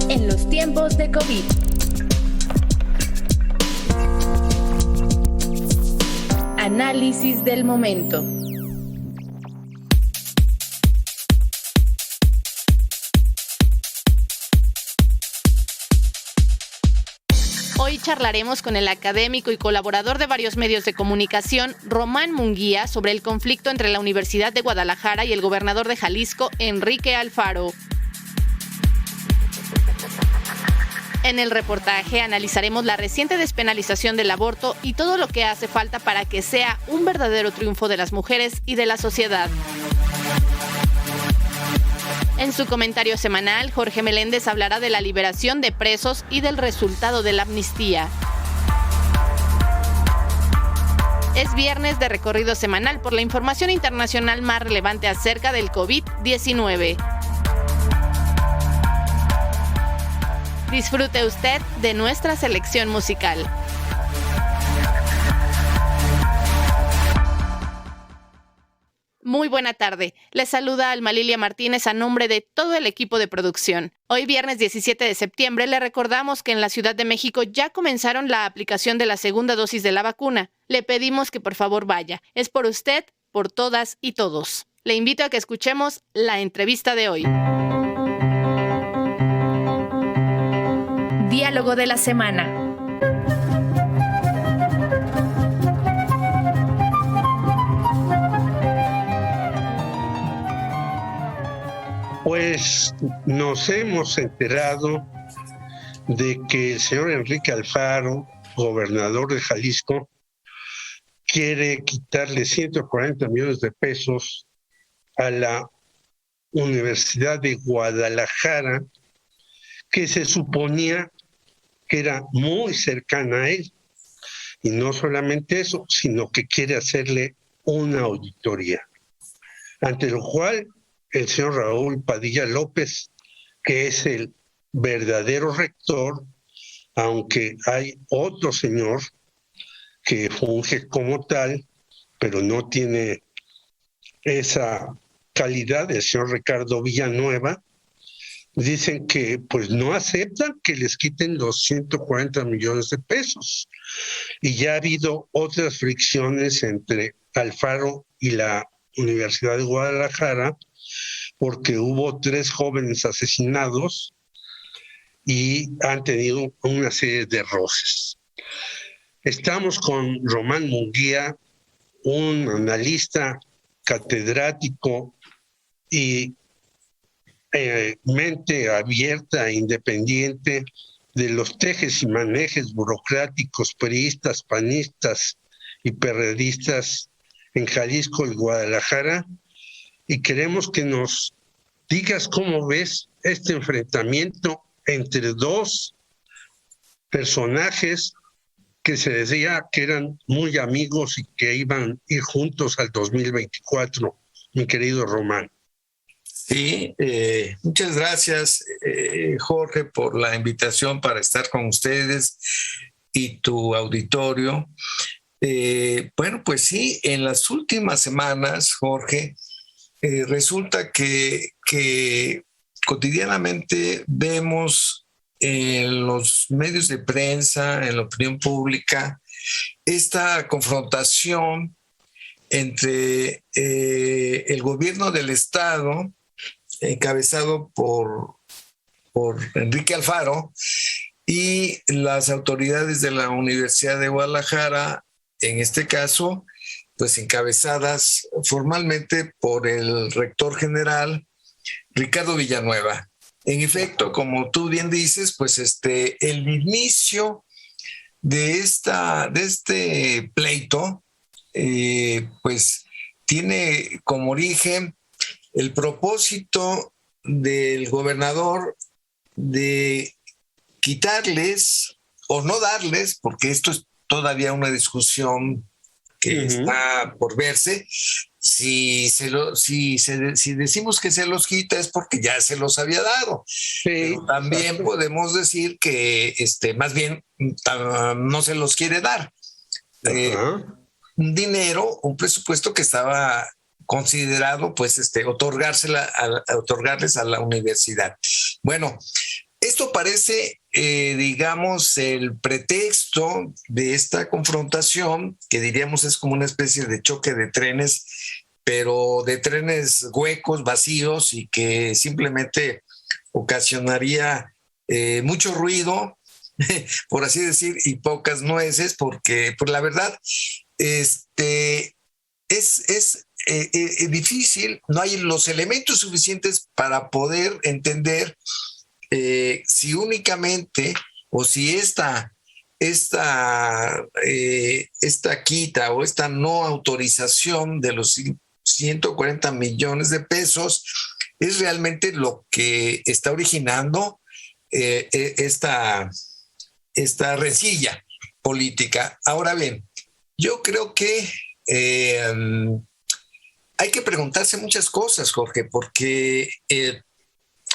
en los tiempos de COVID. Análisis del momento. Hoy charlaremos con el académico y colaborador de varios medios de comunicación, Román Munguía, sobre el conflicto entre la Universidad de Guadalajara y el gobernador de Jalisco, Enrique Alfaro. En el reportaje analizaremos la reciente despenalización del aborto y todo lo que hace falta para que sea un verdadero triunfo de las mujeres y de la sociedad. En su comentario semanal, Jorge Meléndez hablará de la liberación de presos y del resultado de la amnistía. Es viernes de recorrido semanal por la información internacional más relevante acerca del COVID-19. Disfrute usted de nuestra selección musical. Muy buena tarde. Les saluda Alma Lilia Martínez a nombre de todo el equipo de producción. Hoy viernes 17 de septiembre le recordamos que en la Ciudad de México ya comenzaron la aplicación de la segunda dosis de la vacuna. Le pedimos que por favor vaya. Es por usted, por todas y todos. Le invito a que escuchemos la entrevista de hoy. Diálogo de la semana. Pues nos hemos enterado de que el señor Enrique Alfaro, gobernador de Jalisco, quiere quitarle 140 millones de pesos a la Universidad de Guadalajara, que se suponía que era muy cercana a él. Y no solamente eso, sino que quiere hacerle una auditoría. Ante lo cual, el señor Raúl Padilla López, que es el verdadero rector, aunque hay otro señor que funge como tal, pero no tiene esa calidad, el señor Ricardo Villanueva, dicen que pues no aceptan que les quiten los 140 millones de pesos. Y ya ha habido otras fricciones entre Alfaro y la Universidad de Guadalajara, porque hubo 3 jóvenes asesinados y han tenido una serie de roces. Estamos con Román Munguía, un analista catedrático y mente abierta e independiente de los tejes y manejes burocráticos priistas, panistas y perredistas en Jalisco y Guadalajara, y queremos que nos digas cómo ves este enfrentamiento entre 2 personajes que se decía que eran muy amigos y que iban a ir juntos al 2024, mi querido Román. Sí, muchas gracias, Jorge, por la invitación para estar con ustedes y tu auditorio. Bueno, pues sí, en las últimas semanas, Jorge, resulta que cotidianamente vemos en los medios de prensa, en la opinión pública, esta confrontación entre el gobierno del Estado, encabezado por Enrique Alfaro, y las autoridades de la Universidad de Guadalajara, en este caso, pues encabezadas formalmente por el rector general Ricardo Villanueva. En efecto, como tú bien dices, pues el inicio de este pleito, pues tiene como origen el propósito del gobernador de quitarles o no darles, porque esto es todavía una discusión que está por verse. Si decimos que se los quita es porque ya se los había dado. Sí, pero también podemos decir que más bien no se los quiere dar. Un dinero, un presupuesto que estaba considerado, pues, otorgarles a la universidad. Bueno, esto parece, digamos, el pretexto de esta confrontación, que diríamos es como una especie de choque de trenes, pero de trenes huecos, vacíos, y que simplemente ocasionaría mucho ruido, por así decir, y pocas nueces, porque por la verdad es difícil, no hay los elementos suficientes para poder entender si únicamente o si esta quita o esta no autorización de los 140 millones de pesos es realmente lo que está originando esta rencilla política. Ahora bien, yo creo que hay que preguntarse muchas cosas, Jorge, porque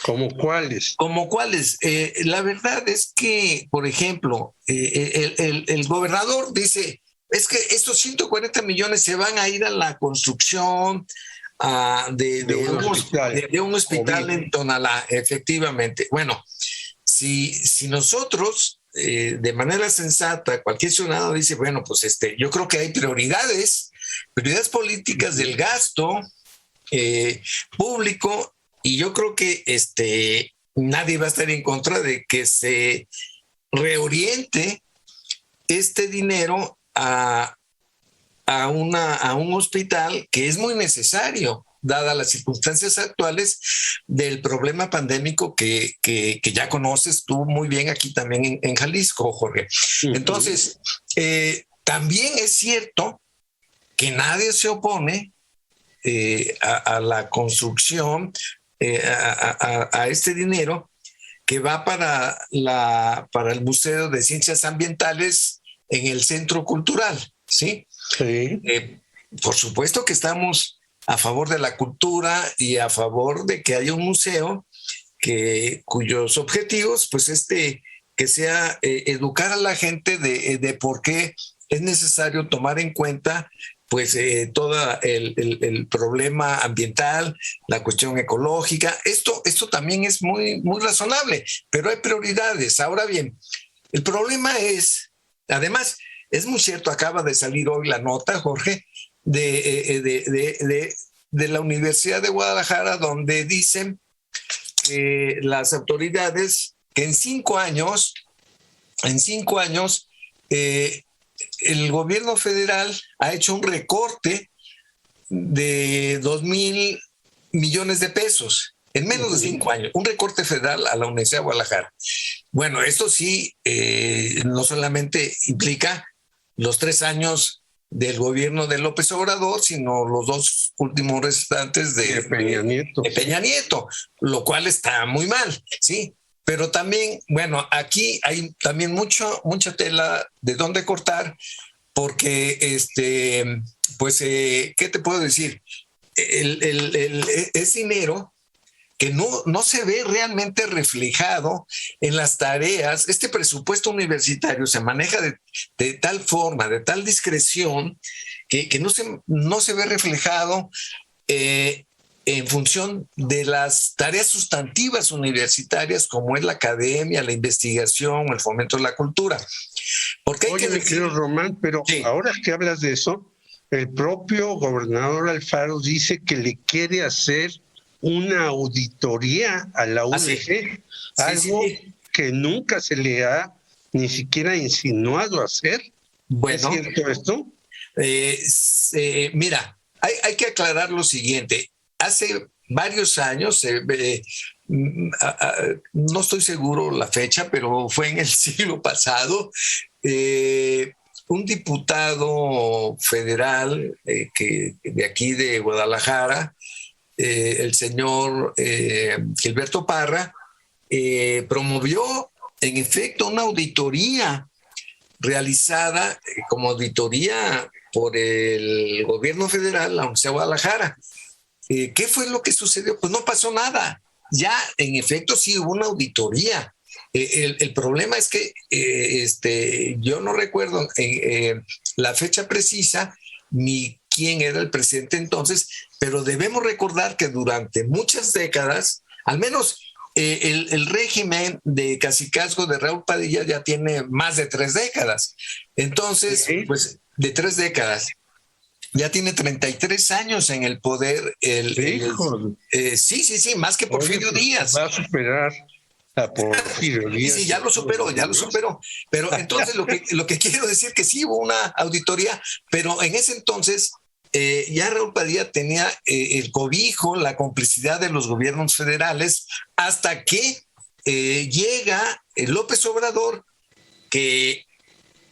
¿Cómo cuáles? ¿como cuáles? La verdad es que, por ejemplo, el gobernador dice, es que estos 140 millones se van a ir a la construcción de un hospital en Tonalá, efectivamente. Bueno, si nosotros, de manera sensata, cualquier ciudadano dice, bueno, pues yo creo que hay prioridades políticas del gasto público, y yo creo que nadie va a estar en contra de que se reoriente este dinero a un hospital que es muy necesario, dadas las circunstancias actuales del problema pandémico que ya conoces tú muy bien aquí también en Jalisco, Jorge. Entonces, también es cierto que nadie se opone a la construcción, a este dinero que va para el Museo de Ciencias Ambientales en el Centro Cultural, ¿sí? Sí. Por supuesto que estamos a favor de la cultura y a favor de que haya un museo cuyos objetivos, pues que sea educar a la gente de por qué es necesario tomar en cuenta pues todo el problema ambiental, la cuestión ecológica. Esto también es muy, muy razonable, pero hay prioridades. Ahora bien, el problema es, además, es muy cierto, acaba de salir hoy la nota, Jorge, de la Universidad de Guadalajara, donde dicen que las autoridades que en 5 años, el gobierno federal ha hecho un recorte de 2,000 millones de pesos en menos de 5 años, un recorte federal a la Universidad de Guadalajara. Bueno, esto sí no solamente implica los 3 años del gobierno de López Obrador, sino los 2 últimos restantes de Peña Nieto, lo cual está muy mal, ¿sí? Pero también, bueno, aquí hay también mucha tela de dónde cortar, porque pues, ¿qué te puedo decir? Es dinero que no se ve realmente reflejado en las tareas. Este presupuesto universitario se maneja de tal forma, de tal discreción, que no se ve reflejado en función de las tareas sustantivas universitarias, como es la academia, la investigación, el fomento de la cultura. Porque Oye, mi querido Román, pero sí, ahora que hablas de eso, el propio gobernador Alfaro dice que le quiere hacer una auditoría a la UDG, algo que nunca se le ha ni siquiera insinuado hacer. Bueno, ¿es cierto esto? Mira, hay que aclarar lo siguiente. Hace varios años, no estoy seguro la fecha, pero fue en el siglo pasado, un diputado federal de aquí de Guadalajara, el señor Gilberto Parra, promovió en efecto una auditoría realizada como auditoría por el gobierno federal, la Universidad de Guadalajara. ¿Qué fue lo que sucedió? Pues no pasó nada. Ya en efecto sí hubo una auditoría. El problema es que yo no recuerdo la fecha precisa ni quién era el presidente entonces, pero debemos recordar que durante muchas décadas, al menos el régimen de cacicazgo de Raúl Padilla ya tiene más de 3 décadas. Entonces, Sí. pues de 3 décadas. Ya tiene 33 años en el poder. Hijo, Sí, más que oye, Porfirio pues, Díaz. va a superar a Porfirio Sí, Díaz. sí, ya lo superó. Pero entonces lo que quiero decir que sí hubo una auditoría, pero en ese entonces ya Raúl Padilla tenía el cobijo, la complicidad de los gobiernos federales, hasta que llega López Obrador, que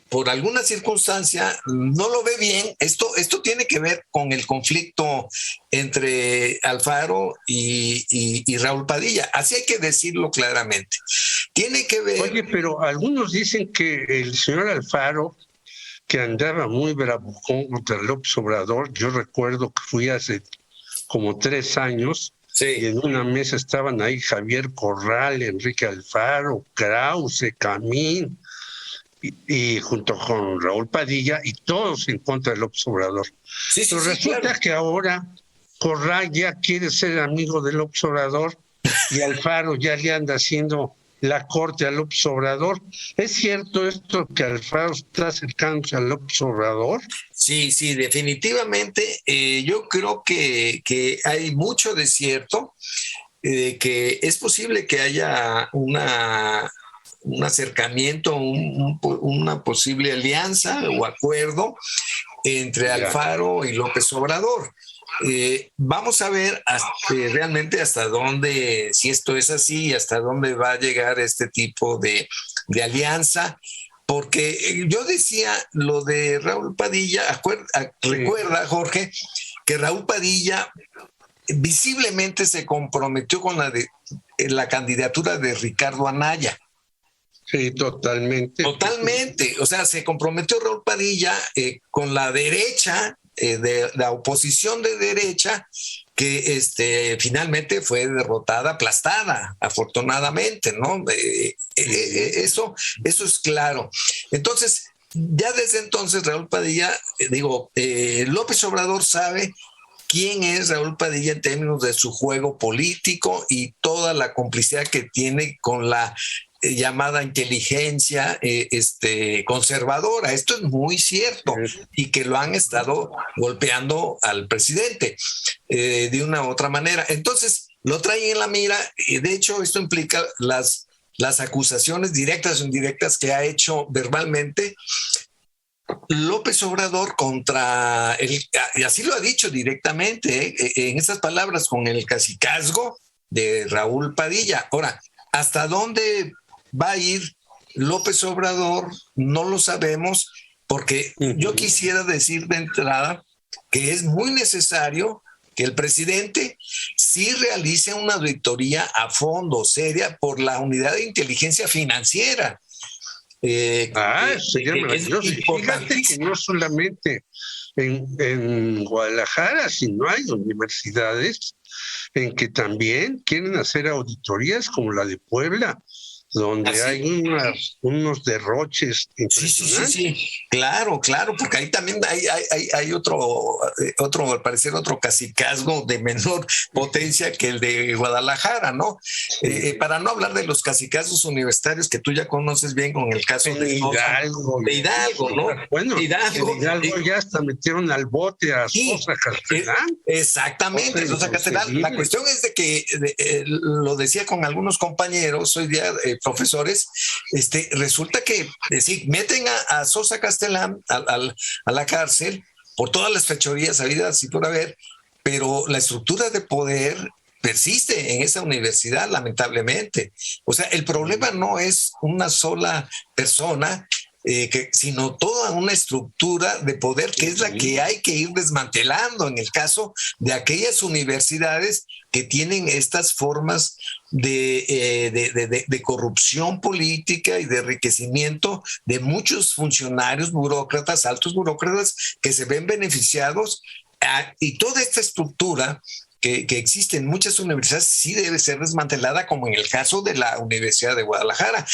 por alguna circunstancia no lo ve bien. Esto tiene que ver con el conflicto entre Alfaro y Raúl Padilla. Así hay que decirlo claramente. Tiene que ver. Oye, pero algunos dicen que el señor Alfaro, que andaba muy bravucón contra López Obrador, yo recuerdo que fui hace como 3 años, y Sí. en una mesa estaban ahí Javier Corral, Enrique Alfaro, Krause, Camín, y junto con Raúl Padilla, y todos en contra de López Obrador. Sí, Pero resulta claro. que ahora Corral ya quiere ser amigo de López Obrador y Alfaro ya le anda haciendo la corte a López Obrador. ¿Es cierto esto que Alfaro está acercándose a López Obrador? Sí, definitivamente. Yo creo que hay mucho de cierto, que es posible que haya un acercamiento, una posible alianza o acuerdo entre Alfaro y López Obrador. Vamos a ver realmente hasta dónde, si esto es así, hasta dónde va a llegar este tipo de alianza, porque yo decía lo de Raúl Padilla. Recuerda, Jorge, que Raúl Padilla visiblemente se comprometió con la candidatura de Ricardo Anaya. Sí, totalmente. Totalmente. O sea, se comprometió Raúl Padilla con la derecha, de la oposición de derecha, que finalmente fue derrotada, aplastada, afortunadamente, ¿no? Eso es claro. Entonces, ya desde entonces Raúl Padilla, López Obrador sabe quién es Raúl Padilla en términos de su juego político y toda la complicidad que tiene con la llamada inteligencia conservadora. Esto es muy cierto, y que lo han estado golpeando al presidente de una u otra manera. Entonces, lo traen en la mira, y de hecho esto implica las acusaciones directas o indirectas que ha hecho verbalmente López Obrador contra y así lo ha dicho directamente, en estas palabras, con el cacicazgo de Raúl Padilla. Ahora, ¿hasta dónde va a ir López Obrador? No lo sabemos, porque yo quisiera decir de entrada que es muy necesario que el presidente sí realice una auditoría a fondo, seria, por la unidad de inteligencia financiera. Sería maravilloso. Fíjate que no solamente en Guadalajara, sino hay universidades en que también quieren hacer auditorías, como la de Puebla, donde hay unos derroches impresionantes. Sí, claro, porque ahí también hay otro, al parecer, otro cacicazgo de menor potencia que el de Guadalajara, ¿no? Para no hablar de los cacicazgos universitarios que tú ya conoces bien, con el caso de Hidalgo, ¿no? Bueno, Hidalgo ya hasta metieron al bote a Sosa Castellán. Exactamente, Sosa Castellán. La cuestión es de que, lo decía con algunos compañeros hoy día, profesores, resulta que sí, meten a Sosa Castellán a la cárcel por todas las fechorías habidas y por haber, pero la estructura de poder persiste en esa universidad, lamentablemente. O sea, el problema no es una sola persona, sino toda una estructura de poder que es la que hay que ir desmantelando en el caso de aquellas universidades que tienen estas formas de corrupción política y de enriquecimiento de muchos funcionarios, burócratas, altos burócratas, que se ven beneficiados, y toda esta estructura que existe en muchas universidades sí debe ser desmantelada, como en el caso de la Universidad de Guadalajara.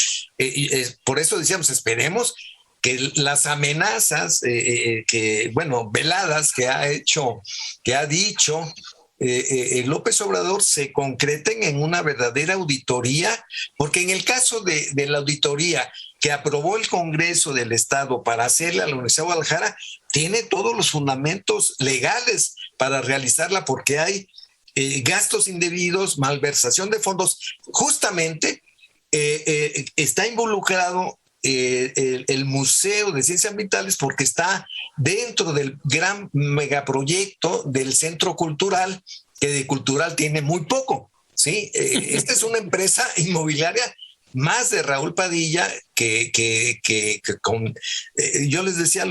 Por eso decíamos, esperemos que las amenazas, veladas que ha dicho López Obrador se concreten en una verdadera auditoría, porque en el caso de la auditoría que aprobó el Congreso del Estado para hacerle a la Universidad de Guadalajara, tiene todos los fundamentos legales para realizarla, porque hay gastos indebidos, malversación de fondos. Justamente está involucrado el Museo de Ciencias Ambientales porque está dentro del gran megaproyecto del Centro Cultural, que de cultural tiene muy poco, ¿sí? Esta es una empresa inmobiliaria más de Raúl Padilla que con... yo les decía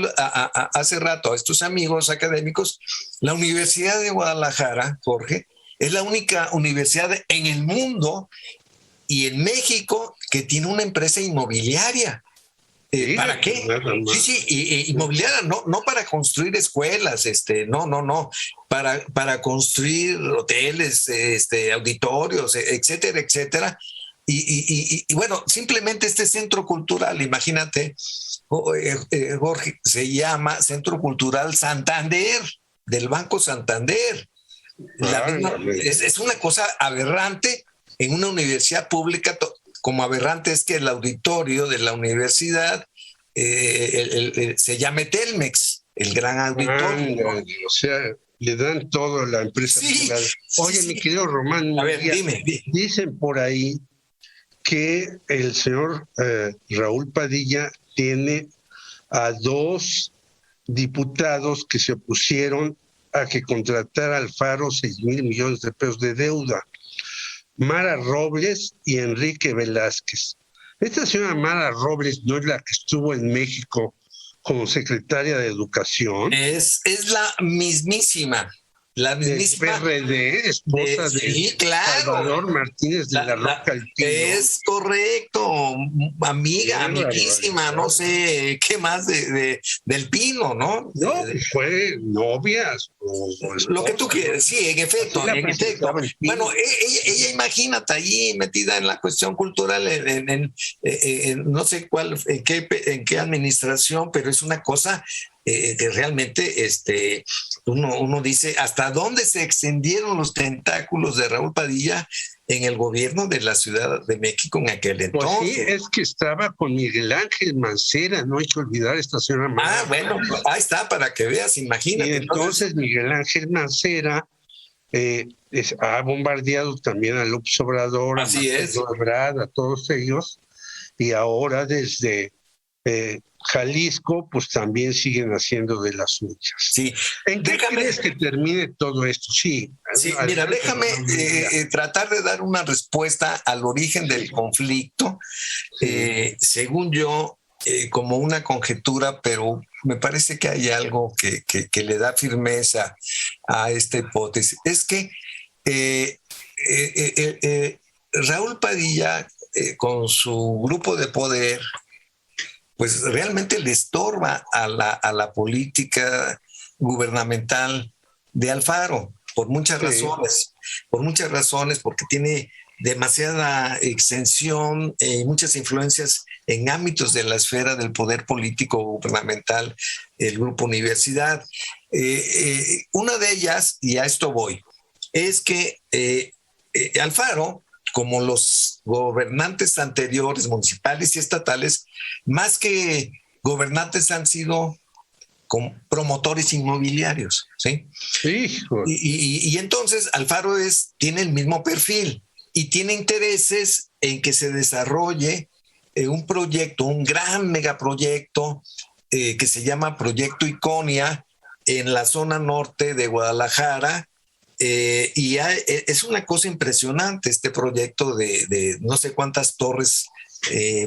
hace rato a estos amigos académicos, la Universidad de Guadalajara, Jorge, es la única universidad en el mundo y en México que tiene una empresa inmobiliaria. ¿Para qué? Sí, inmobiliaria, no para construir escuelas, no, para construir hoteles, auditorios, etcétera, etcétera. Y bueno, simplemente este centro cultural, imagínate, Jorge, se llama Centro Cultural Santander, del Banco Santander. Es una cosa aberrante en una universidad pública, como aberrante es que el auditorio de la universidad se llame Telmex, el gran auditorio. O sea, le dan todo a la empresa privada. Oye, mi querido Román, a ver, dime. Dicen por ahí que el señor Raúl Padilla tiene a 2 diputados que se opusieron a que contratara Alfaro 6,000 millones de pesos de deuda. Mara Robles y Enrique Velázquez. Esta señora Mara Robles no es la que estuvo en México como secretaria de Educación. Es la mismísima. La mismísima. PRD, esposa de Salvador Martínez de la Roca Altino. Es correcto, amiga, amiguísima, no sé qué más del Pino, ¿no? No, fue novias. Lo que tú quieres, sí, en efecto. Bueno, ella imagínate ahí metida en la cuestión cultural, en no sé cuál, en qué administración, pero es una cosa que realmente uno dice hasta dónde se extendieron los tentáculos de Raúl Padilla en el gobierno de la Ciudad de México en aquel entonces. Pues sí, es que estaba con Miguel Ángel Mancera, no hay que olvidar esta señora Mancera. Bueno, ahí está, para que veas, imagínate. Y entonces Miguel Ángel Mancera ha bombardeado también a López Obrador, así es, a todos ellos, y ahora desde Jalisco, pues también siguen haciendo de las suyas. Sí. ¿En qué crees que termine todo esto? Sí, mira, déjame tratar de dar una respuesta al origen del conflicto, según yo, como una conjetura, pero me parece que hay algo que le da firmeza a esta hipótesis. Es que Raúl Padilla, con su grupo de poder, pues realmente le estorba a la política gubernamental de Alfaro, por muchas razones, porque tiene demasiada extensión y muchas influencias en ámbitos de la esfera del poder político gubernamental, el Grupo Universidad. Una de ellas, y a esto voy, es que Alfaro, como los gobernantes anteriores, municipales y estatales, más que gobernantes han sido promotores inmobiliarios, ¿sí? Y entonces Alfaro tiene el mismo perfil y tiene intereses en que se desarrolle un proyecto, un gran megaproyecto que se llama Proyecto Iconia en la zona norte de Guadalajara. Y es una cosa impresionante este proyecto de no sé cuántas torres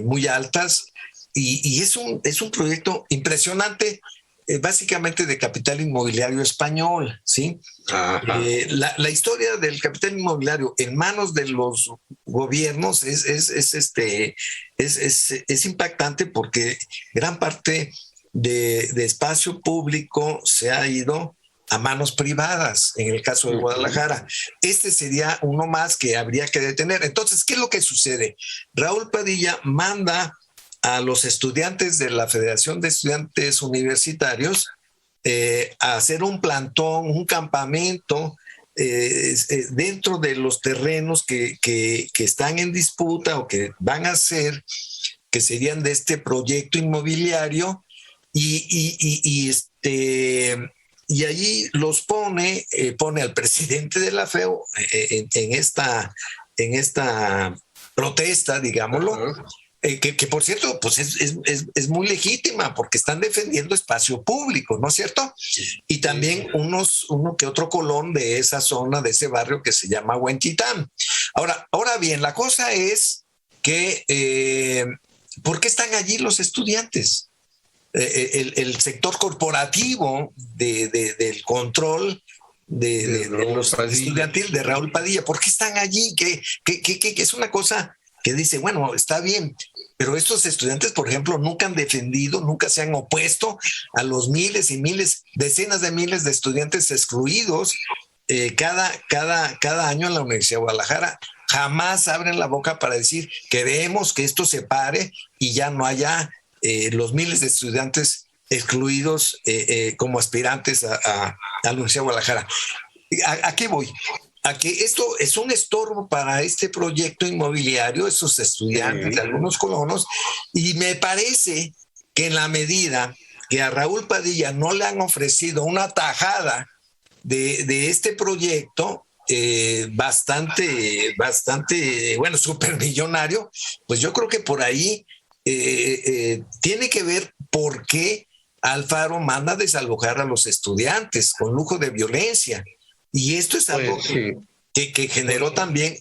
muy altas y es un proyecto impresionante, básicamente de capital inmobiliario español, ¿sí? La historia del capital inmobiliario en manos de los gobiernos es impactante, porque gran parte de espacio público se ha ido a manos privadas, en el caso de Guadalajara. Este sería uno más que habría que detener. Entonces, ¿qué es lo que sucede? Raúl Padilla manda a los estudiantes de la Federación de Estudiantes Universitarios a hacer un plantón, un campamento dentro de los terrenos que están en disputa o que van a ser, que serían de este proyecto inmobiliario, y allí los pone al presidente de la FEO en esta protesta, digámoslo. Que por cierto, pues es muy legítima porque están defendiendo espacio público, ¿no es cierto? Y también uno que otro colón de esa zona, de ese barrio que se llama Huentitán. Ahora bien, la cosa es que ¿por qué están allí los estudiantes? El sector corporativo del control de los estudiantil de Raúl Padilla, ¿por qué están allí? Que es una cosa que dice, bueno, está bien, pero estos estudiantes, por ejemplo, nunca han defendido, nunca se han opuesto a los miles y miles, decenas de miles de estudiantes excluidos cada año en la Universidad de Guadalajara. Jamás abren la boca para decir, queremos que esto se pare y ya no haya los miles de estudiantes excluidos como aspirantes a la Universidad de Guadalajara. ¿A qué voy? A que esto es un estorbo para este proyecto inmobiliario, esos estudiantes, algunos colonos, y me parece que en la medida que a Raúl Padilla no le han ofrecido una tajada de este proyecto, bastante, bueno, supermillonario, pues yo creo que por ahí tiene que ver por qué Alfaro manda desalojar a los estudiantes con lujo de violencia. Y esto es algo que generó también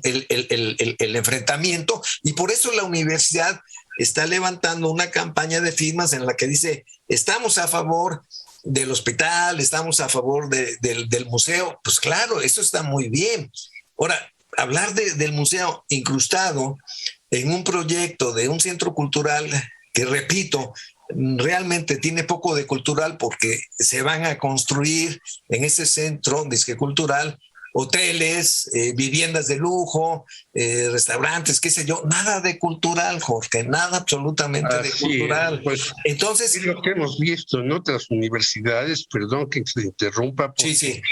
el enfrentamiento, y por eso la universidad está levantando una campaña de firmas en la que dice, estamos a favor del hospital, estamos a favor del museo. Pues claro, eso está muy bien. Ahora, hablar del museo incrustado en un proyecto de un centro cultural que, repito, realmente tiene poco de cultural porque se van a construir en ese centro disque cultural hoteles, viviendas de lujo, restaurantes, qué sé yo, nada de cultural, Jorge, nada absolutamente de cultural. Pues, entonces, es lo que hemos visto en otras universidades, perdón que se interrumpa, porque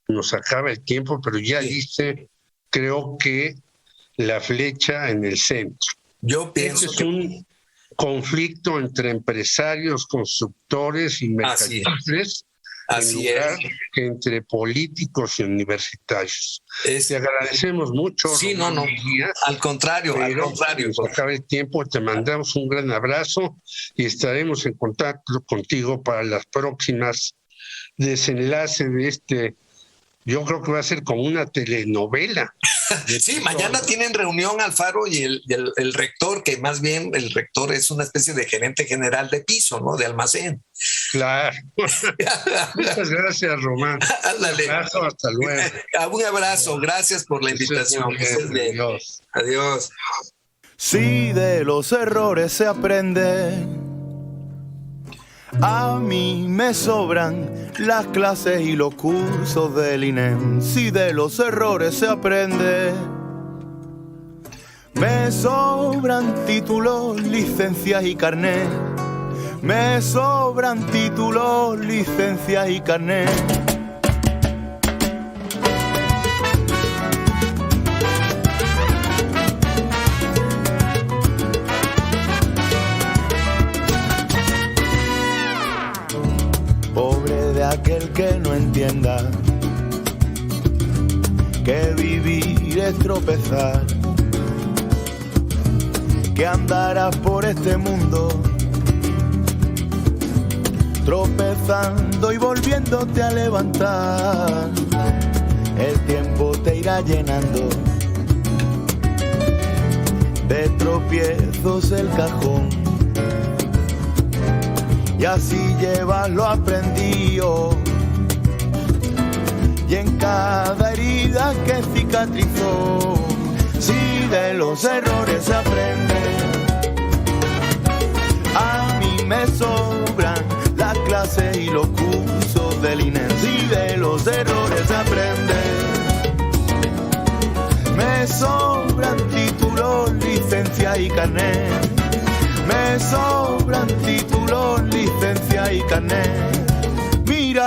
nos acaba el tiempo, pero ya dice, creo que la flecha en el centro. Yo pienso que un conflicto entre empresarios, constructores y mercantiles, en lugar que entre políticos y universitarios. Te agradecemos mucho. Sí, no. Al contrario. Nos acaba el tiempo, te mandamos un gran abrazo y estaremos en contacto contigo para las próximas desenlaces de este. Yo creo que va a ser como una telenovela. Sí, mañana tienen reunión Alfaro y el rector, que más bien el rector es una especie de gerente general de piso, ¿no? De almacén. Claro. Muchas gracias, Román. Ándale. Un abrazo, hasta luego. Un abrazo, gracias por la invitación. Adiós. Adiós. Si de los errores se aprende, a mí me sobran las clases y los cursos del INEM. Si de los errores se aprende, me sobran títulos, licencias y carnet. Me sobran títulos, licencias y carnet. Aquel que no entienda que vivir es tropezar, que andarás por este mundo tropezando y volviéndote a levantar. El tiempo te irá llenando de tropiezos el cajón, y así llevas lo aprendido, y en cada herida que cicatrizó, si de los errores se aprende, a mí me sobran las clases y los cursos del INEM. Si de los errores se aprende, me sobran títulos, licencias y carnet. Me sobran títulos, licencia y carnet. Mira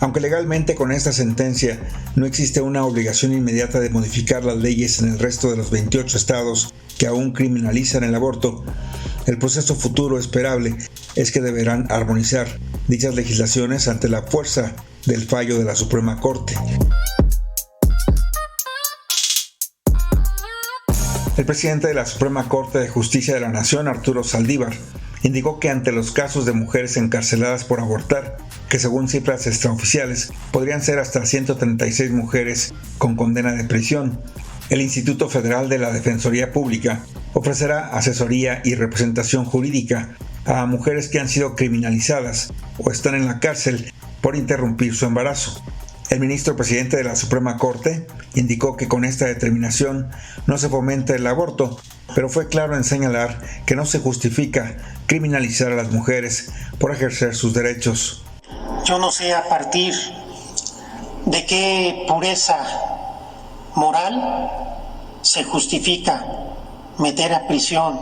Aunque legalmente con esta sentencia no existe una obligación inmediata de modificar las leyes en el resto de los 28 estados que aún criminalizan el aborto, el proceso futuro esperable es que deberán armonizar dichas legislaciones ante la fuerza del fallo de la Suprema Corte. El presidente de la Suprema Corte de Justicia de la Nación, Arturo Saldívar, indicó que ante los casos de mujeres encarceladas por abortar, que según cifras extraoficiales podrían ser hasta 136 mujeres con condena de prisión, el Instituto Federal de la Defensoría Pública ofrecerá asesoría y representación jurídica a mujeres que han sido criminalizadas o están en la cárcel por interrumpir su embarazo. El ministro presidente de la Suprema Corte indicó que con esta determinación no se fomenta el aborto, pero fue claro en señalar que no se justifica criminalizar a las mujeres por ejercer sus derechos. Yo no sé a partir de qué pureza moral se justifica meter a prisión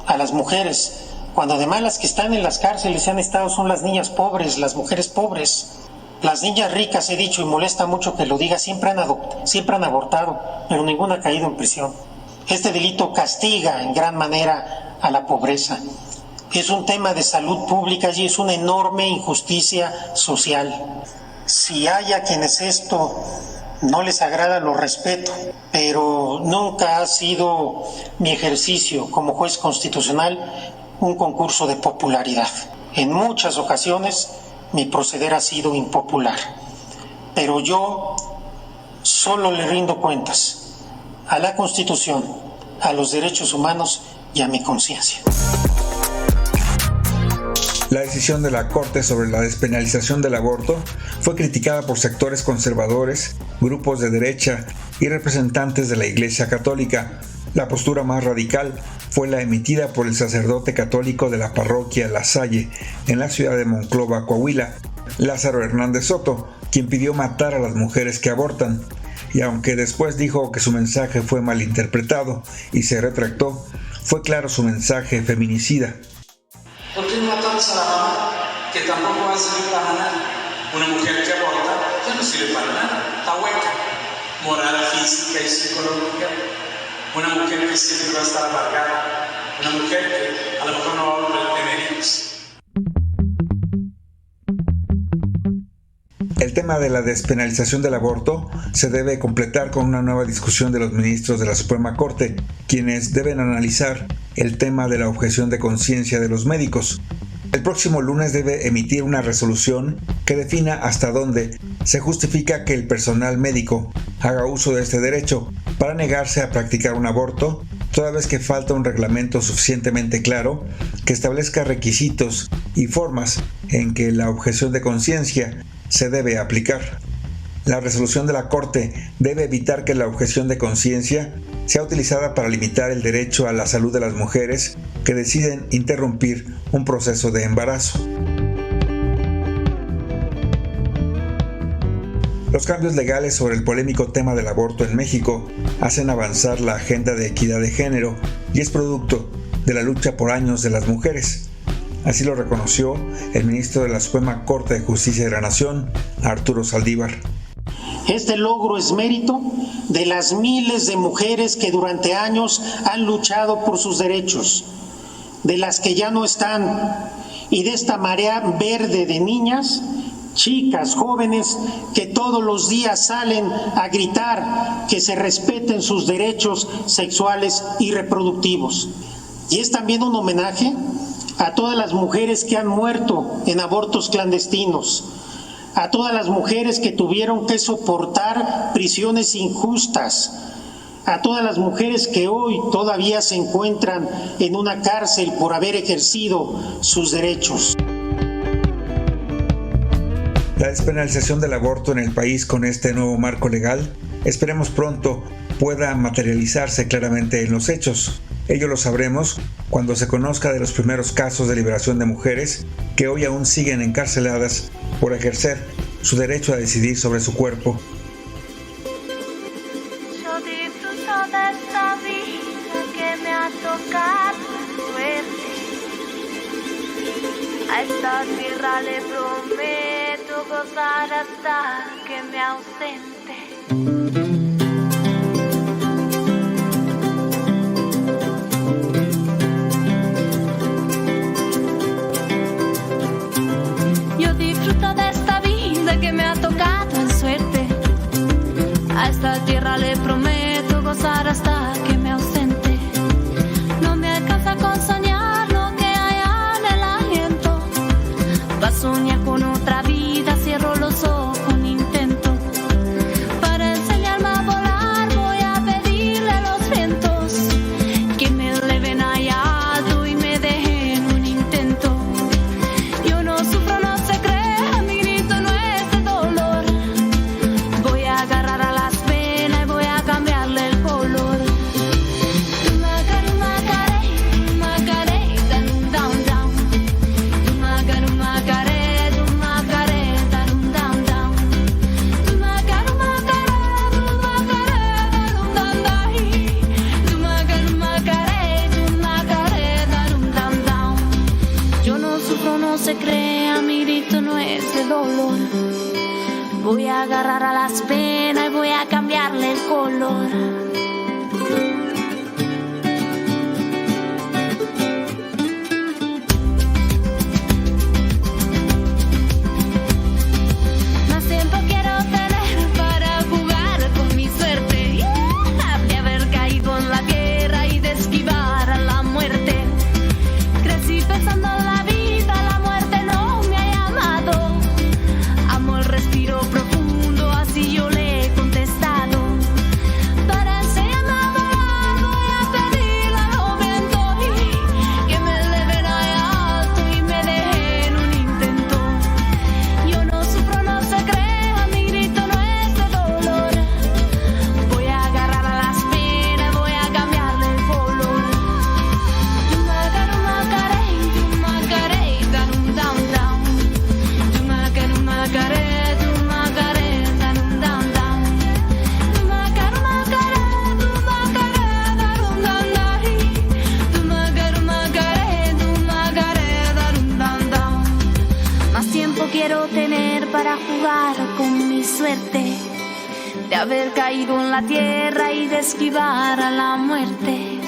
a las mujeres, cuando además las que están en las cárceles han estado son las niñas pobres, las mujeres pobres. Las niñas ricas, he dicho, y molesta mucho que lo diga, siempre han abortado, pero ninguna ha caído en prisión. Este delito castiga en gran manera a la pobreza. Es un tema de salud pública y es una enorme injusticia social. Si hay a quienes esto no les agrada, lo respeto, pero nunca ha sido mi ejercicio como juez constitucional un concurso de popularidad. En muchas ocasiones mi proceder ha sido impopular, pero yo solo le rindo cuentas a la Constitución, a los derechos humanos y a mi conciencia. La decisión de la Corte sobre la despenalización del aborto fue criticada por sectores conservadores, grupos de derecha y representantes de la Iglesia Católica. La postura más radical fue la emitida por el sacerdote católico de la parroquia La Salle, en la ciudad de Monclova, Coahuila, Lázaro Hernández Soto, quien pidió matar a las mujeres que abortan. Y aunque después dijo que su mensaje fue malinterpretado y se retractó, fue claro su mensaje feminicida. ¿Por qué no matamos a la mamá, que tampoco va a servir para nada? Una mujer que aborta ya no sirve para nada, está hueca, moral, física y psicológica. Una mujer que siempre va a estar amargada, una mujer que a lo mejor no va a volver a tener hijos. El tema de la despenalización del aborto se debe completar con una nueva discusión de los ministros de la Suprema Corte, quienes deben analizar el tema de la objeción de conciencia de los médicos. El próximo lunes debe emitir una resolución que defina hasta dónde se justifica que el personal médico haga uso de este derecho para negarse a practicar un aborto, toda vez que falta un reglamento suficientemente claro que establezca requisitos y formas en que la objeción de conciencia se debe aplicar. La resolución de la Corte debe evitar que la objeción de conciencia sea utilizada para limitar el derecho a la salud de las mujeres que deciden interrumpir un proceso de embarazo. Los cambios legales sobre el polémico tema del aborto en México hacen avanzar la agenda de equidad de género y es producto de la lucha por años de las mujeres. Así lo reconoció el ministro de la Suprema Corte de Justicia de la Nación, Arturo Saldívar. Este logro es mérito de las miles de mujeres que durante años han luchado por sus derechos, de las que ya no están, y de esta marea verde de niñas, chicas, jóvenes, que todos los días salen a gritar que se respeten sus derechos sexuales y reproductivos. Y es también un homenaje a todas las mujeres que han muerto en abortos clandestinos, a todas las mujeres que tuvieron que soportar prisiones injustas, a todas las mujeres que hoy todavía se encuentran en una cárcel por haber ejercido sus derechos. La despenalización del aborto en el país con este nuevo marco legal, esperemos pronto pueda materializarse claramente en los hechos. Ello lo sabremos cuando se conozca de los primeros casos de liberación de mujeres que hoy aún siguen encarceladas por ejercer su derecho a decidir sobre su cuerpo. Yo disfruto de esta vida que me ha tocado suerte. A esta tierra le prometo gozar hasta que me ausente. Yo disfruto de esta vida que me ha tocado en suerte. A esta tierra le prometo gozar hasta que me ausente. No me alcanza con soñar lo que hay en el aliento. Pa' soñar con otra vida cierro los ojos, un intento. Para enseñarme a volar voy a pedirle a los vientos que me eleven allá alto y me dejen un intento. Yo no sufro, no se crea, mi grito no es de dolor. Voy a agarrar a las penas y voy a cambiarle el color. Yo no sufro, no se crea, mi grito no es de dolor. Voy a agarrar a las penas y voy a cambiarle el color. Más tiempo quiero tener para jugar con mi suerte, de haber caído en la tierra y de esquivar a la muerte. Crecí pensando en la vida, la muerte no me ha llamado. Amo el respiro profundo, así yo le he contestado. Para enseñarme a volar voy a pedirle a los vientos que me eleven allá alto y me dejen un intento. Yo no sufro, no se crea, mi grito no es de dolor. Voy a agarrar a las penas, voy a cambiarle el color. Más tiempo quiero tener para jugar con mi suerte, de haber caído en la tierra y de esquivar a la muerte.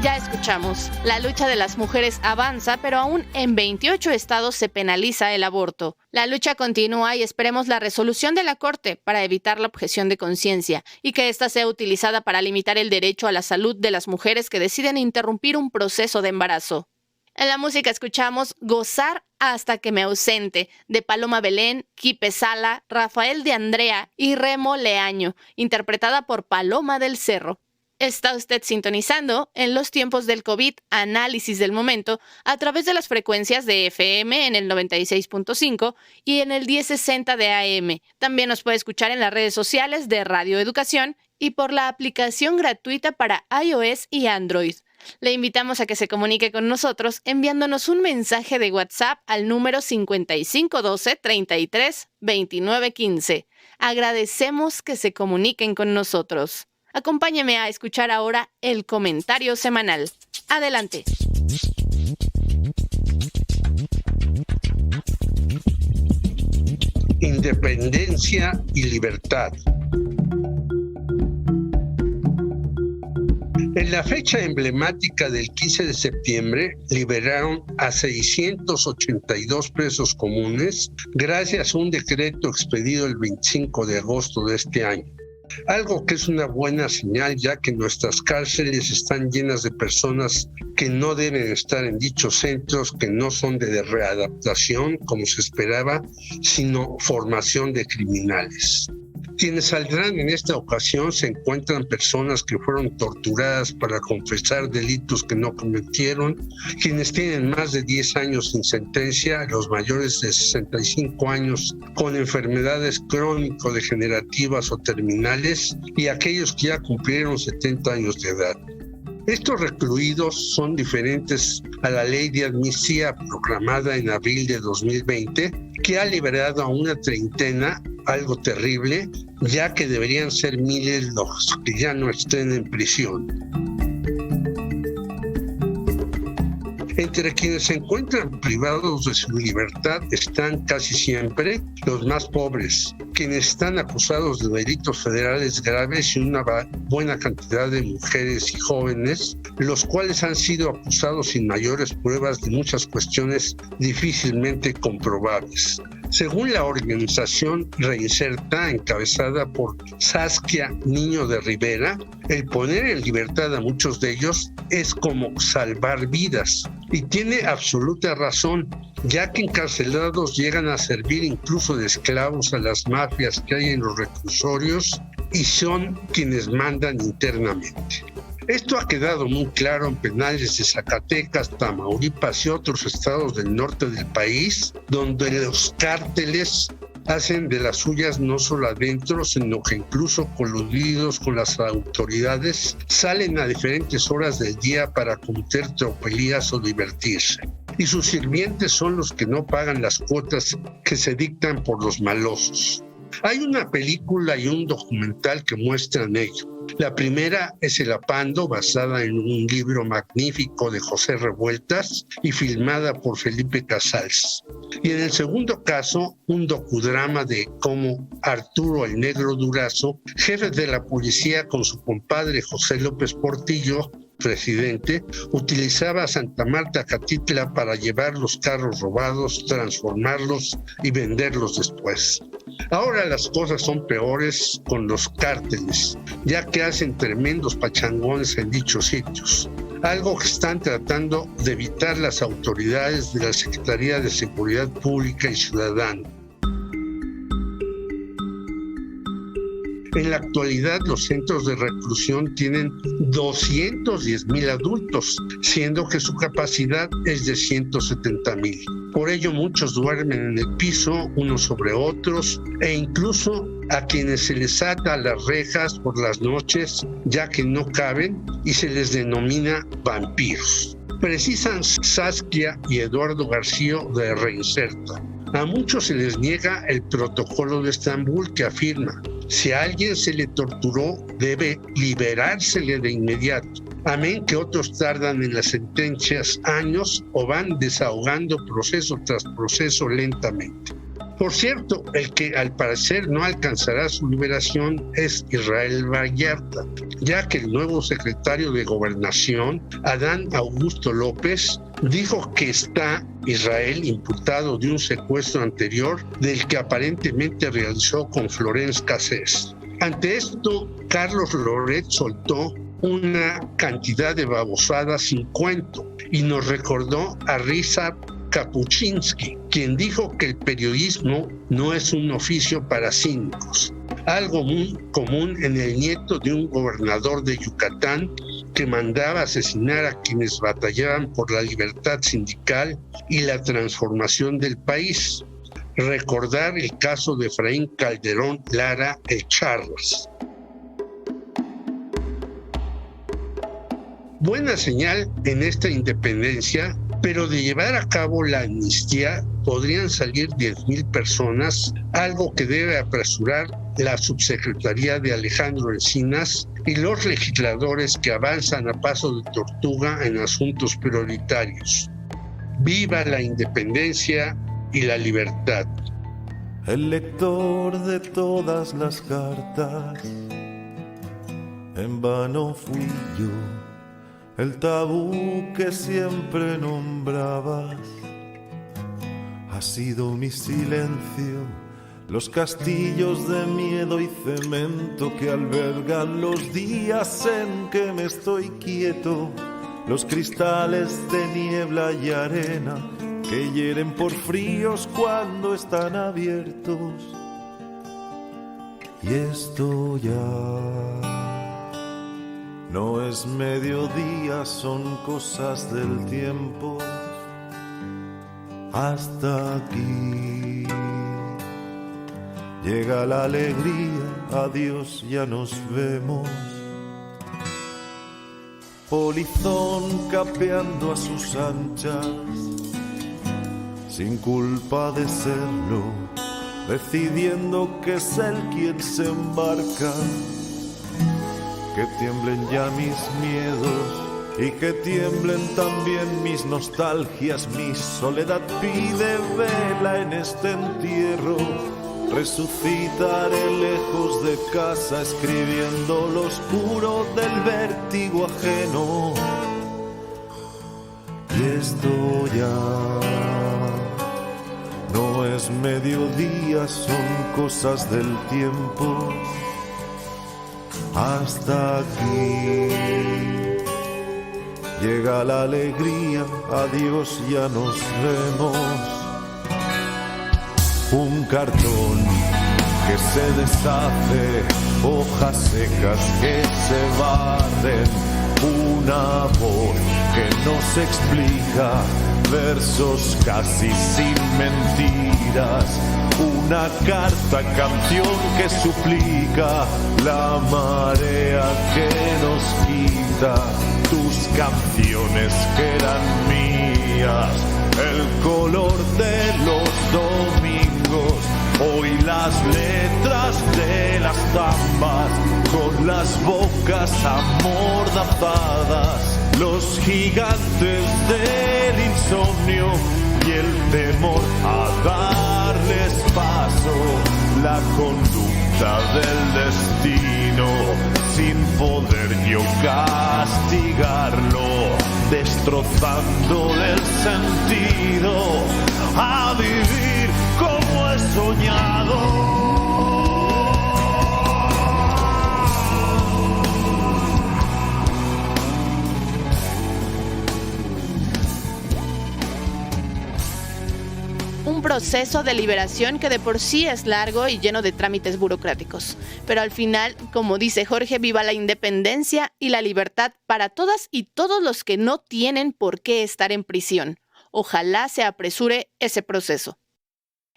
Ya escuchamos, la lucha de las mujeres avanza, pero aún en 28 estados se penaliza el aborto. La lucha continúa y esperemos la resolución de la Corte para evitar la objeción de conciencia y que ésta sea utilizada para limitar el derecho a la salud de las mujeres que deciden interrumpir un proceso de embarazo. En la música escuchamos Gozar hasta que me ausente, de Paloma Belén, Quipe Sala, Rafael de Andrea y Remo Leaño, interpretada por Paloma del Cerro. Está usted sintonizando en los tiempos del COVID, análisis del momento, a través de las frecuencias de FM en el 96.5 y en el 1060 de AM. También nos puede escuchar en las redes sociales de Radio Educación y por la aplicación gratuita para iOS y Android. Le invitamos a que se comunique con nosotros enviándonos un mensaje de WhatsApp al número 5512 33 29 15. Agradecemos que se comuniquen con nosotros. Acompáñeme a escuchar ahora el comentario semanal. Adelante. Independencia y libertad. En la fecha emblemática del 15 de septiembre, liberaron a 682 presos comunes gracias a un decreto expedido el 25 de agosto de este año. Algo que es una buena señal, ya que nuestras cárceles están llenas de personas que no deben estar en dichos centros, que no son de readaptación, como se esperaba, sino formación de criminales. Quienes saldrán en esta ocasión se encuentran personas que fueron torturadas para confesar delitos que no cometieron, quienes tienen más de 10 años sin sentencia, los mayores de 65 años con enfermedades crónico-degenerativas o terminales y aquellos que ya cumplieron 70 años de edad. Estos recluidos son diferentes a la ley de amnistía proclamada en abril de 2020, que ha liberado a una treintena, algo terrible, ya que deberían ser miles los que ya no estén en prisión. Entre quienes se encuentran privados de su libertad están casi siempre los más pobres, quienes están acusados de delitos federales graves y una buena cantidad de mujeres y jóvenes, los cuales han sido acusados sin mayores pruebas de muchas cuestiones difícilmente comprobables. Según la organización Reinserta, encabezada por Saskia Niño de Rivera, el poner en libertad a muchos de ellos es como salvar vidas. Y tiene absoluta razón, ya que encarcelados llegan a servir incluso de esclavos a las mafias que hay en los reclusorios y son quienes mandan internamente. Esto ha quedado muy claro en penales de Zacatecas, Tamaulipas y otros estados del norte del país, donde los cárteles hacen de las suyas no solo adentro, sino que incluso coludidos con las autoridades, salen a diferentes horas del día para cometer tropelías o divertirse. Y sus sirvientes son los que no pagan las cuotas que se dictan por los malosos. Hay una película y un documental que muestran ello. La primera es El Apando, basada en un libro magnífico de José Revueltas y filmada por Felipe Casals. Y en el segundo caso, un docudrama de cómo Arturo el Negro Durazo, jefe de la policía con su compadre José López Portillo, presidente, utilizaba a Santa Marta Catitla para llevar los carros robados, transformarlos y venderlos después. Ahora las cosas son peores con los cárteles, ya que hacen tremendos pachangones en dichos sitios, algo que están tratando de evitar las autoridades de la Secretaría de Seguridad Pública y Ciudadana. En la actualidad, los centros de reclusión tienen 210,000 adultos, siendo que su capacidad es de 170,000. Por ello, muchos duermen en el piso, unos sobre otros, e incluso a quienes se les ata a las rejas por las noches, ya que no caben, y se les denomina vampiros. Precisan Saskia y Eduardo García de Reinserta. A muchos se les niega el protocolo de Estambul, que afirma: si a alguien se le torturó, debe liberársele de inmediato. Amén que otros tardan en las sentencias años o van desahogando proceso tras proceso lentamente. Por cierto, el que al parecer no alcanzará su liberación es Israel Vallarta, ya que el nuevo secretario de Gobernación, Adán Augusto López, dijo que está Israel imputado de un secuestro anterior del que aparentemente realizó con Florence Cassés. Ante esto, Carlos Loret soltó una cantidad de babosadas sin cuento y nos recordó a Ryszard Kapuczynski, quien dijo que el periodismo no es un oficio para cínicos, algo muy común en el nieto de un gobernador de Yucatán que mandaba asesinar a quienes batallaban por la libertad sindical y la transformación del país. Recordar el caso de Efraín Calderón Lara el Charras. Buena señal en esta independencia, pero de llevar a cabo la amnistía podrían salir 10,000 personas, algo que debe apresurar la subsecretaría de Alejandro Encinas y los legisladores que avanzan a paso de tortuga en asuntos prioritarios. ¡Viva la independencia y la libertad! El lector de todas las cartas, en vano fui yo, el tabú que siempre nombrabas. Ha sido mi silencio, los castillos de miedo y cemento que albergan los días en que me estoy quieto, los cristales de niebla y arena que hieren por fríos cuando están abiertos. Y esto ya no es mediodía, son cosas del tiempo. Hasta aquí llega la alegría, adiós, ya nos vemos. polizón capeando a sus anchas, sin culpa de serlo, decidiendo que es él quien se embarca. Que tiemblen ya mis miedos y que tiemblen también mis nostalgias. Mi soledad pide vela en este entierro. Resucitaré lejos de casa, escribiendo lo oscuro del vértigo ajeno. Y esto ya no es mediodía, son cosas del tiempo. Hasta aquí llega la alegría, adiós, ya nos vemos. Un cartón que se deshace, hojas secas que se barren, una voz que nos explica, versos casi sin mentiras, una carta, canción que suplica, la marea que nos quita, tus canciones que eran mías, el color de los domingos, hoy las letras de las zambas, con las bocas amordazadas, los gigantes del insomnio y el temor a darles paso, la conducta del destino, sin poder yo castigarlo, destrozándole el sentido a vivir como he soñado. Un proceso de liberación que de por sí es largo y lleno de trámites burocráticos. Pero al final, como dice Jorge, viva la independencia y la libertad para todas y todos los que no tienen por qué estar en prisión. Ojalá se apresure ese proceso.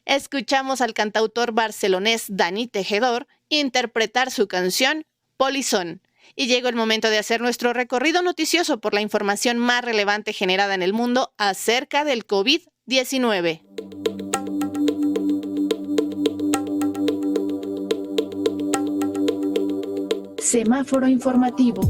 Escuchamos al cantautor barcelonés Dani Tejedor interpretar su canción Polizón. Y llegó el momento de hacer nuestro recorrido noticioso por la información más relevante generada en el mundo acerca del COVID-19. Semáforo informativo.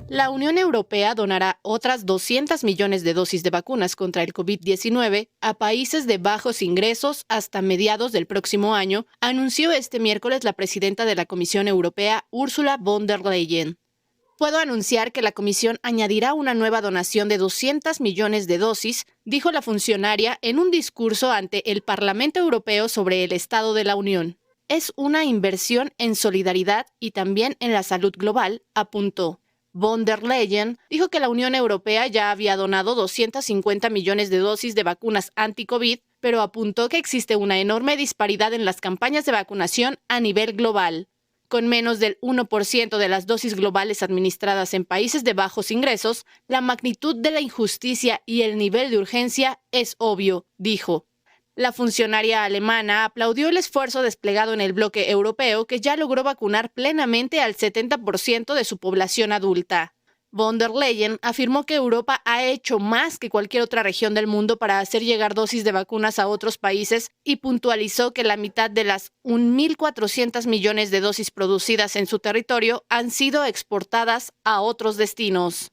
La Unión Europea donará otras 200 millones de dosis de vacunas contra el COVID-19 a países de bajos ingresos hasta mediados del próximo año, anunció este miércoles la presidenta de la Comisión Europea, Ursula von der Leyen. Puedo anunciar que la Comisión añadirá una nueva donación de 200 millones de dosis, dijo la funcionaria en un discurso ante el Parlamento Europeo sobre el Estado de la Unión. Es una inversión en solidaridad y también en la salud global, apuntó. Von der Leyen dijo que la Unión Europea ya había donado 250 millones de dosis de vacunas anti-COVID, pero apuntó que existe una enorme disparidad en las campañas de vacunación a nivel global. Con menos del 1% de las dosis globales administradas en países de bajos ingresos, la magnitud de la injusticia y el nivel de urgencia es obvio, dijo. La funcionaria alemana aplaudió el esfuerzo desplegado en el bloque europeo que ya logró vacunar plenamente al 70% de su población adulta. Von der Leyen afirmó que Europa ha hecho más que cualquier otra región del mundo para hacer llegar dosis de vacunas a otros países y puntualizó que la mitad de las 1.400 millones de dosis producidas en su territorio han sido exportadas a otros destinos.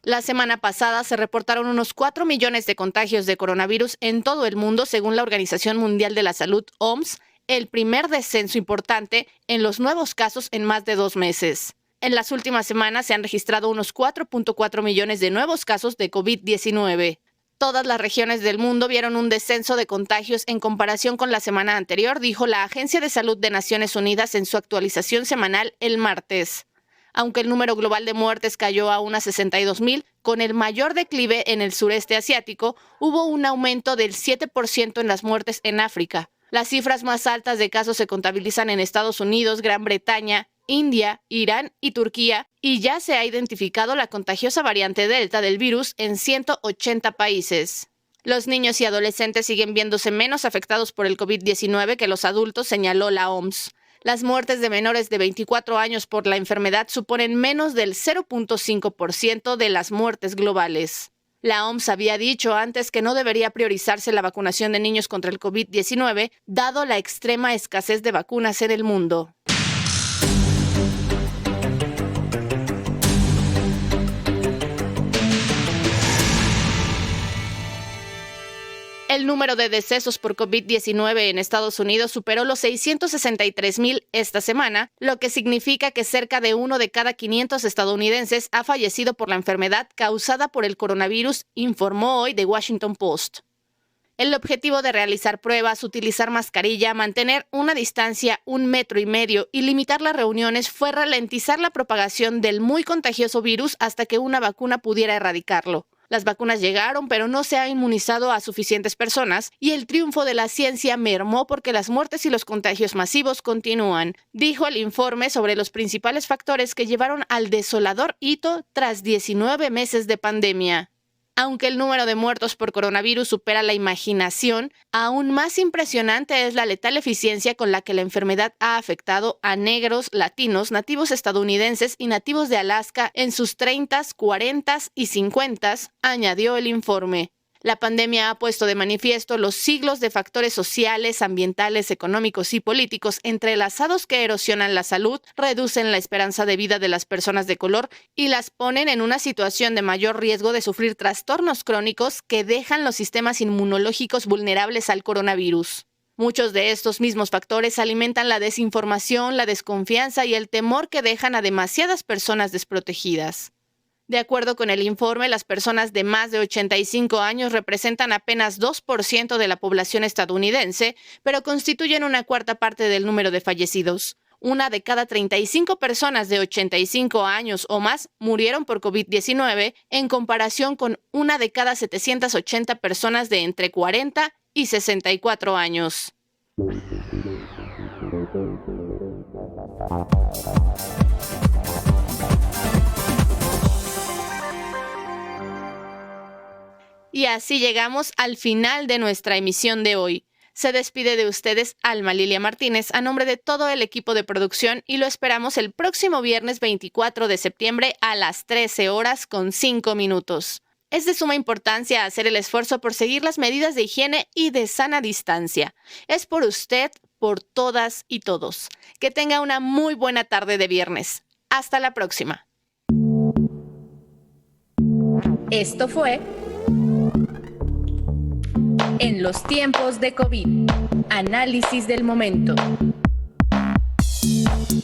La semana pasada se reportaron unos 4 millones de contagios de coronavirus en todo el mundo, según la Organización Mundial de la Salud, OMS, el primer descenso importante en los nuevos casos en más de 2 meses. En las últimas semanas se han registrado unos 4.4 millones de nuevos casos de COVID-19. Todas las regiones del mundo vieron un descenso de contagios en comparación con la semana anterior, dijo la Agencia de Salud de Naciones Unidas en su actualización semanal el martes. Aunque el número global de muertes cayó a unas 62,000, con el mayor declive en el sureste asiático, hubo un aumento del 7% en las muertes en África. Las cifras más altas de casos se contabilizan en Estados Unidos, Gran Bretaña, India, Irán y Turquía, y ya se ha identificado la contagiosa variante Delta del virus en 180 países. Los niños y adolescentes siguen viéndose menos afectados por el COVID-19 que los adultos, señaló la OMS. Las muertes de menores de 24 años por la enfermedad suponen menos del 0.5% de las muertes globales. La OMS había dicho antes que no debería priorizarse la vacunación de niños contra el COVID-19, dado la extrema escasez de vacunas en el mundo. El número de decesos por COVID-19 en Estados Unidos superó los 663,000 esta semana, lo que significa que cerca de 1 de cada 500 estadounidenses ha fallecido por la enfermedad causada por el coronavirus, informó hoy The Washington Post. El objetivo de realizar pruebas, utilizar mascarilla, mantener una distancia 1,5 metros y limitar las reuniones fue ralentizar la propagación del muy contagioso virus hasta que una vacuna pudiera erradicarlo. Las vacunas llegaron, pero no se ha inmunizado a suficientes personas y el triunfo de la ciencia mermó porque las muertes y los contagios masivos continúan, dijo el informe sobre los principales factores que llevaron al desolador hito tras 19 meses de pandemia. Aunque el número de muertos por coronavirus supera la imaginación, aún más impresionante es la letal eficiencia con la que la enfermedad ha afectado a negros, latinos, nativos estadounidenses y nativos de Alaska en sus 30s, 40s y 50s, añadió el informe. La pandemia ha puesto de manifiesto los siglos de factores sociales, ambientales, económicos y políticos entrelazados que erosionan la salud, reducen la esperanza de vida de las personas de color y las ponen en una situación de mayor riesgo de sufrir trastornos crónicos que dejan los sistemas inmunológicos vulnerables al coronavirus. Muchos de estos mismos factores alimentan la desinformación, la desconfianza y el temor que dejan a demasiadas personas desprotegidas. De acuerdo con el informe, las personas de más de 85 años representan apenas 2% de la población estadounidense, pero constituyen una cuarta parte del número de fallecidos. 1 de cada 35 personas de 85 años o más murieron por COVID-19, en comparación con 1 de cada 780 personas de entre 40 y 64 años. Y así llegamos al final de nuestra emisión de hoy. Se despide de ustedes Alma Lilia Martínez a nombre de todo el equipo de producción y lo esperamos el próximo viernes 24 de septiembre a las 13:05. Es de suma importancia hacer el esfuerzo por seguir las medidas de higiene y de sana distancia. Es por usted, por todas y todos. Que tenga una muy buena tarde de viernes. Hasta la próxima. Esto fue En los tiempos de COVID, análisis del momento.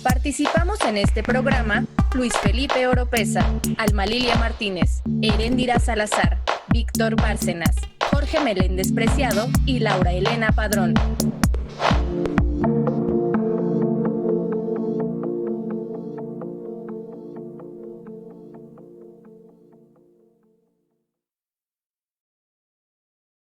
Participamos en este programa Luis Felipe Oropesa, Alma Lilia Martínez, Heréndira Salazar, Víctor Bárcenas, Jorge Meléndez Preciado y Laura Elena Padrón.